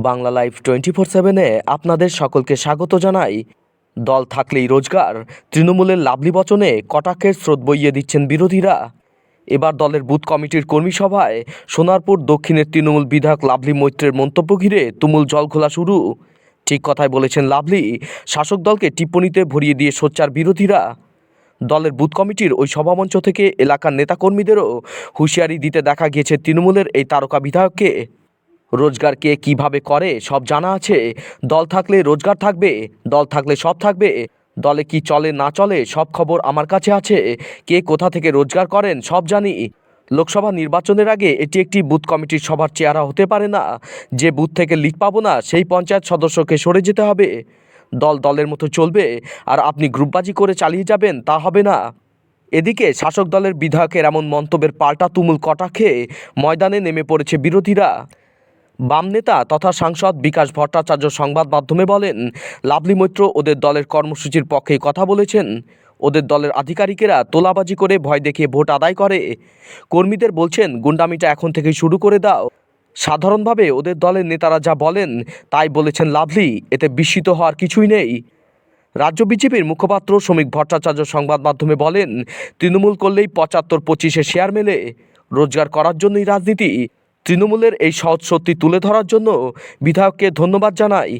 Bangla live 24/7-এ আপনাদের সকলকে স্বাগত জানাই। দল থাকলেই রোজগার, তৃণমূলের লাভলি বচনে কটাক্ষের স্রোত বইয়ে দিচ্ছেন বিরোধীরা। এবার দলের বুথ কমিটির কর্মী সভায় সোনারপুর দক্ষিণের তৃণমূল বিধায়ক লাভলি মৈত্রের মন্তব্য ঘিরে তুমুল জলঘোলা শুরু। ঠিক কথাই বলেছেন লাভলি, শাসক দলকে টিপ্পণীতে ভরিয়ে দিয়ে সোচ্চার বিরোধীরা। দলের বুথ কমিটির ওই সভামঞ্চ থেকে এলাকার নেতাকর্মীদেরও হুঁশিয়ারি দিতে দেখা গিয়েছে তৃণমূলের এই তারকা বিধায়ককে। রোজগার কে কীভাবে করে সব জানা আছে। দল থাকলে রোজগার থাকবে, দল থাকলে সব থাকবে। দলে কি চলে না চলে সব খবর আমার কাছে আছে। কে কোথা থেকে রোজগার করেন সব জানি। লোকসভা নির্বাচনের আগে এটি একটি বুথ কমিটির সভার চেহারা হতে পারে না। যে বুথ থেকে লিড পাবো না সেই পঞ্চায়েত সদস্যকে সরে যেতে হবে। দল দলের মতো চলবে, আর আপনি গ্রুপবাজি করে চালিয়ে যাবেন তা হবে না। এদিকে শাসক দলের বিধায়কের এমন মন্তব্যের পাল্টা তুমুল কটাক্ষে ময়দানে নেমে পড়েছে বিরোধীরা। বাম নেতা তথা সাংসদ বিকাশ ভট্টাচার্য সংবাদ মাধ্যমে বলেন, লাভলি মৈত্র ওদের দলের কর্মসূচির পক্ষেই কথা বলেছেন। ওদের দলের আধিকারিকেরা তোলাবাজি করে ভয় দেখিয়ে ভোট আদায় করে। কর্মীদের বলছেন গুন্ডামিটা এখন থেকেই শুরু করে দাও। সাধারণভাবে ওদের দলের নেতারা যা বলেন তাই বলেছেন লাভলি, এতে বিস্মিত হওয়ার কিছুই নেই। রাজ্য বিজেপির মুখপাত্র শ্রমিক ভট্টাচার্য সংবাদ মাধ্যমে বলেন, তৃণমূল করলেই 75-25-এ শেয়ার মেলে। রোজগার করার জন্যই রাজনীতি। তৃণমূলের এই সহজ সত্যি তুলে ধরার জন্য বিধায়ককে ধন্যবাদ জানাই।